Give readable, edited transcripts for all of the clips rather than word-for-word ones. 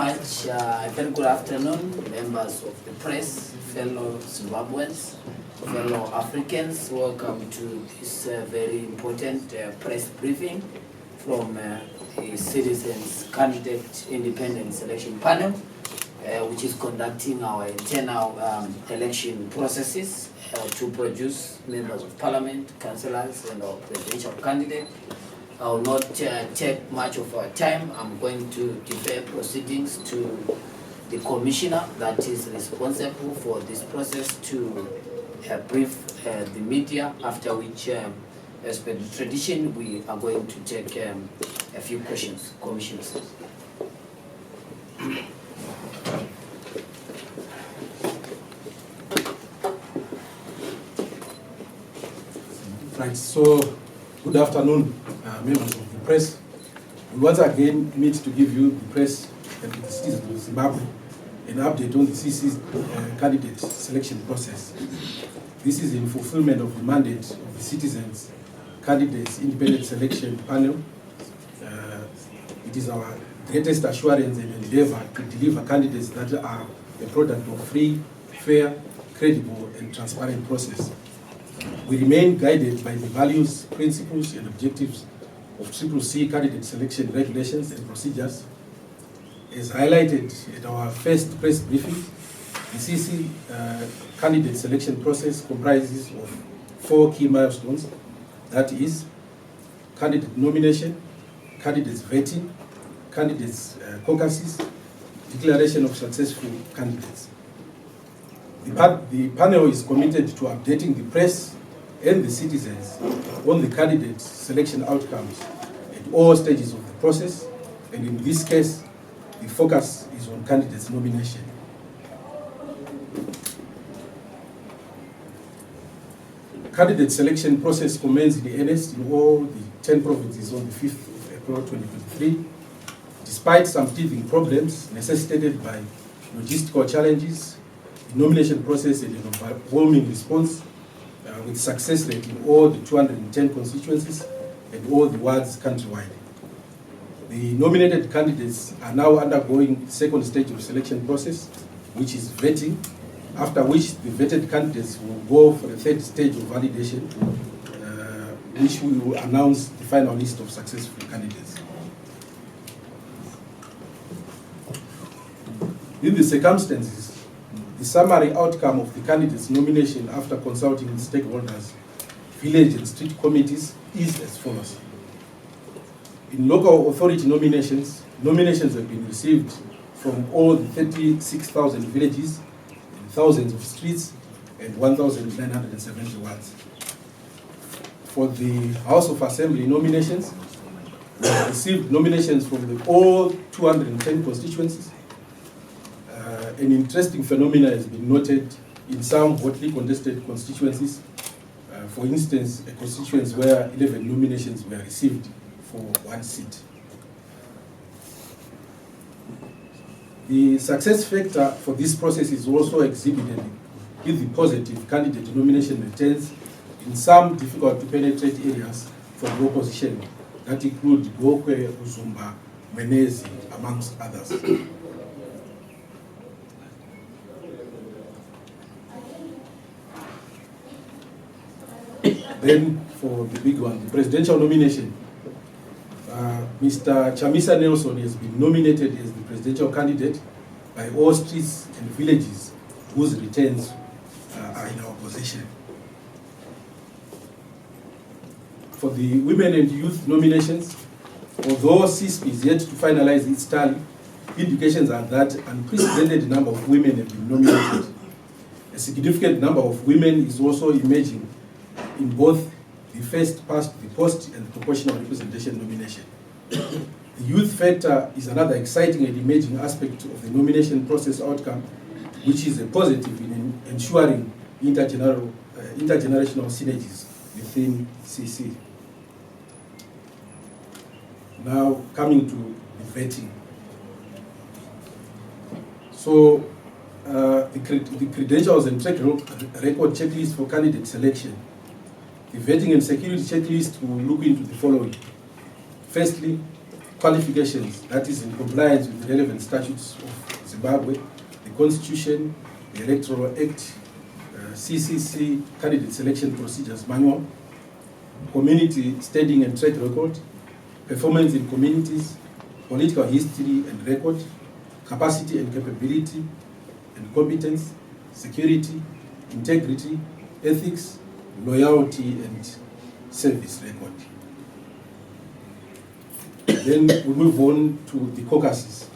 much. Very good afternoon, members of the press, fellow Zimbabweans, fellow Africans. Welcome to this very important press briefing from the Citizens Candidate Independent Selection Panel, which is conducting our internal election processes to produce members of parliament, councillors, and our presidential candidate. I will not take much of our time. I'm going to defer proceedings to the commissioner that is responsible for this process to brief the media, after which, as per the tradition, we are going to take a few questions. Commissioners. Right, so good afternoon, members of the press. We once again meet to give you, the press and the citizens of Zimbabwe, an update on the CISP candidate selection process. This is in fulfillment of the mandate of the Citizens Candidates Independent Selection Panel. It is our greatest assurance and endeavor to deliver candidates that are a product of free, fair, credible, and transparent process. We remain guided by the values, principles, and objectives of CCC candidate selection regulations and procedures. As highlighted at our first press briefing, the CC candidate selection process comprises of 4 key milestones. That is, candidate nomination, candidates vetting, candidates caucuses, declaration of successful candidates. The panel is committed to updating the press and the citizens on the candidate selection outcomes at all stages of the process, and in this case, the focus is on candidates nomination. Candidate selection process commenced in earnest in all the 10 provinces on the 5th of April 2023. Despite some teething problems necessitated by logistical challenges, the nomination process had an overwhelming response with success rate in all the 210 constituencies and all the wards countrywide. The nominated candidates are now undergoing the second stage of selection process, which is vetting, after which the vetted candidates will go for the third stage of validation, which we will announce the final list of successful candidates. In the circumstances, the summary outcome of the candidate's nomination after consulting with stakeholders, village and street committees is as follows. In local authority nominations, nominations have been received from all the 36,000 villages, and thousands of streets, and 1,970 wards. For the House of Assembly nominations, we have received nominations from all 210 constituencies. An interesting phenomenon has been noted in some hotly contested constituencies. For instance, a constituency where 11 nominations were received for 1 seat. The success factor for this process is also exhibited in the positive candidate nomination returns in some difficult to penetrate areas for the opposition that include Gokwe, Uzumba, Menezi, amongst others. Then, for the big one, the presidential nomination, Mr. Chamisa Nelson has been nominated as the presidential candidate by all streets and villages whose returns are in our possession. For the women and youth nominations, although CISP is yet to finalize its tally, indications are that an unprecedented number of women have been nominated. A significant number of women is also emerging in both the first past the post and proportional representation nomination. The youth factor is another exciting and emerging aspect of the nomination process outcome, which is a positive in ensuring intergenerational synergies within CC. Now, coming to the vetting. So, the credentials and track record checklist for candidate selection. The vetting and security checklist will look into the following. Firstly, qualifications that is in compliance with the relevant statutes of Zimbabwe, the Constitution, the Electoral Act, CCC Candidate Selection Procedures Manual, community standing and track record, performance in communities, political history and record, capacity and capability and competence, security, integrity, ethics, loyalty and service record. Then we move on to the caucuses.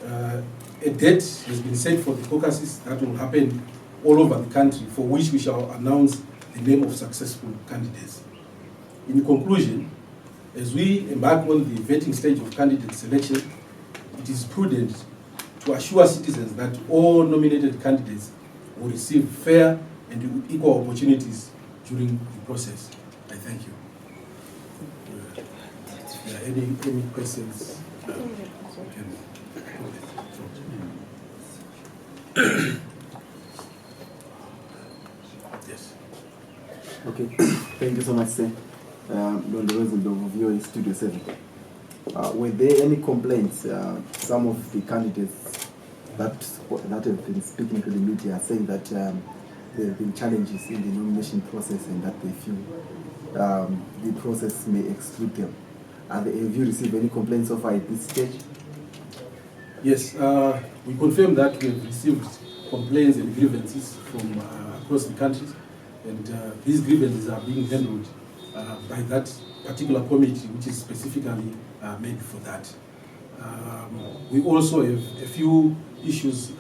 A date has been set for the caucuses that will happen all over the country, for which we shall announce the name of successful candidates. In conclusion, as we embark on the vetting stage of candidate selection, it is prudent to assure citizens that all nominated candidates will receive fair and equal opportunities during the process. I thank you. Any questions? Yes. Okay, thank you so much, sir. Don Lorenzo of VOA Studio 7. Were there any complaints? Some of the candidates that have been speaking to the media are saying that there have been challenges in the nomination process and that they feel the process may exclude them. Have you received any complaints so far at this stage? Yes, we confirm that we have received complaints and grievances from across the country, and these grievances are being handled by that particular committee, which is specifically made for that. We also have a few issues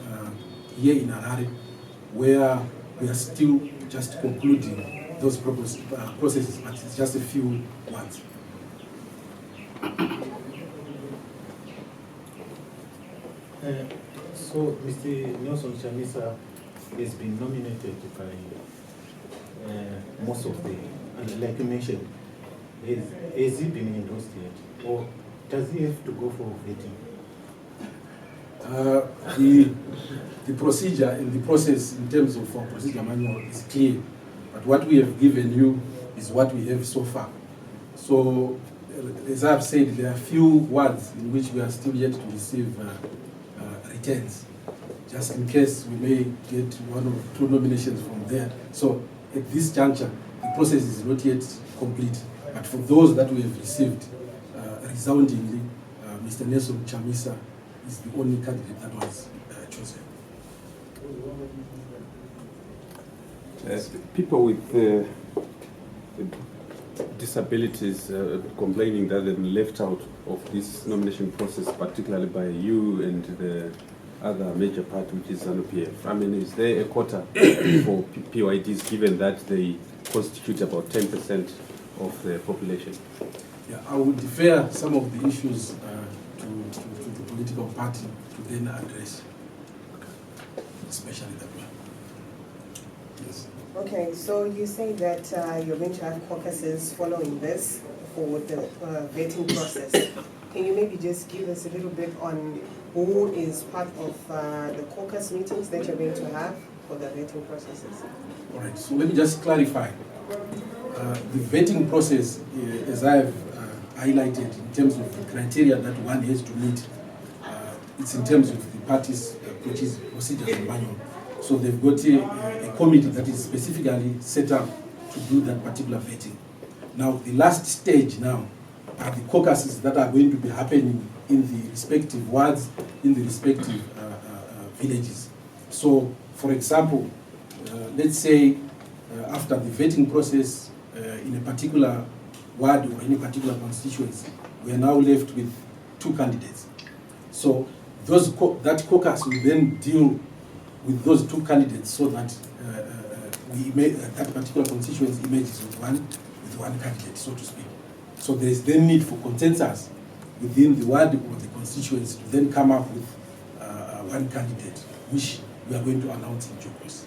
here in Harare where we are still just concluding those processes, but it's just a few ones. So, Mr. Nelson Chamisa has been nominated by most of the, and like you mentioned, has he been endorsed yet? Or does he have to go for vetting? The procedure and the process in terms of our procedure manual is clear, but what we have given you is what we have so far. So, as I've said, there are few words in which we are still yet to receive returns, just in case we may get one or two nominations from there. So at this juncture, the process is not yet complete. But for those that we have received, resoundingly, Mr. Nelson Chamisa is the only candidate that was chosen. People with disabilities complaining that they've been left out of this nomination process, particularly by you and the other major party, which is ZANU-PF. I mean, is there a quota for PYDs, given that they constitute about 10% of the population? Yeah, I would defer some of the issues to the political party to then address, especially that one. Yes. Okay, so you say that you're going to have caucuses following this for the vetting process. Can you maybe just give us a little bit on who is part of the caucus meetings that you're going to have for the vetting processes? All right, so let me just clarify. The vetting process, as I have highlighted in terms of the criteria that one has to meet, it's in terms of the party's procedures and manual. So they've got a committee that is specifically set up to do that particular vetting. Now, the last stage now are the caucuses that are going to be happening in the respective wards, in the respective villages. So, for example, let's say after the vetting process in a particular ward or any particular constituency, we are now left with two candidates. So that caucus will then deal with those two candidates so that that particular constituency emerges with one candidate, so to speak. So there is then need for consensus within the ward or the constituency to then come up with one candidate, which we are going to announce in due course.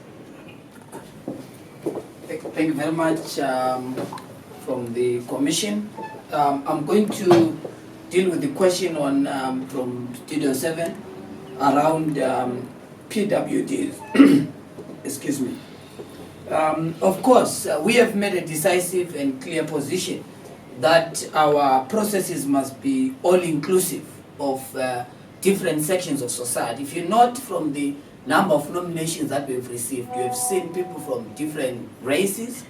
Thank you very much from the Commission. I'm going to deal with the question on from Studio 7 around PWDs. Excuse me. Of course, we have made a decisive and clear position that our processes must be all-inclusive of different sections of society. If you note from the number of nominations that we've received, you have seen people from different races,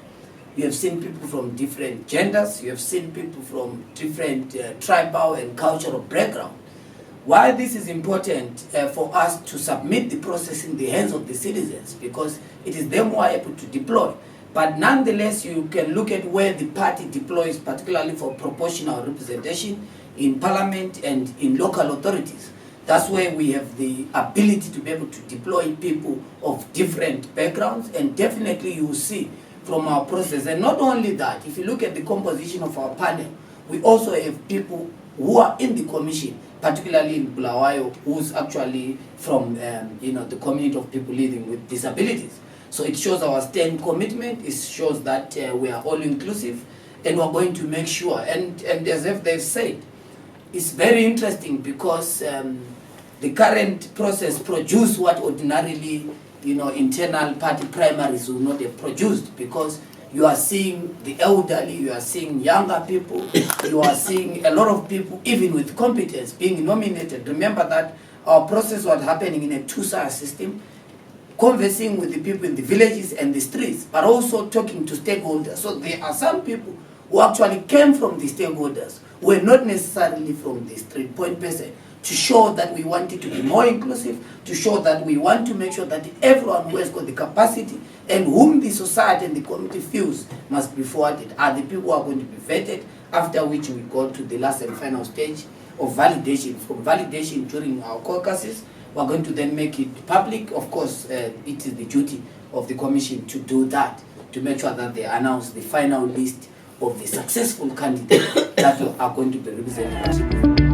you have seen people from different genders, you have seen people from different tribal and cultural background. Why this is important for us to submit the process in the hands of the citizens, because it is them who are able to deploy. But nonetheless, you can look at where the party deploys, particularly for proportional representation in parliament and in local authorities. That's where we have the ability to be able to deploy people of different backgrounds, and definitely you will see from our process. And not only that, if you look at the composition of our panel, we also have people who are in the commission, particularly in Bulawayo, who's actually from the community of people living with disabilities. So it shows our stand commitment, it shows that we are all inclusive, and we're going to make sure, and as if they've said, it's very interesting because the current process produced what ordinarily internal party primaries would not have produced, because you are seeing the elderly, you are seeing younger people, you are seeing a lot of people, even with competence, being nominated. Remember that our process was happening in a two-tier system, conversing with the people in the villages and the streets, but also talking to stakeholders. So there are some people who actually came from the stakeholders, who were not necessarily from the street point person, to show that we want it to be more inclusive, to show that we want to make sure that everyone who has got the capacity and whom the society and the community feels must be forwarded are the people who are going to be vetted, after which we go to the last and final stage of validation. From validation during our caucuses, we're going to then make it public. Of course, it is the duty of the commission to do that, to make sure that they announce the final list of the successful candidates that are going to be represented.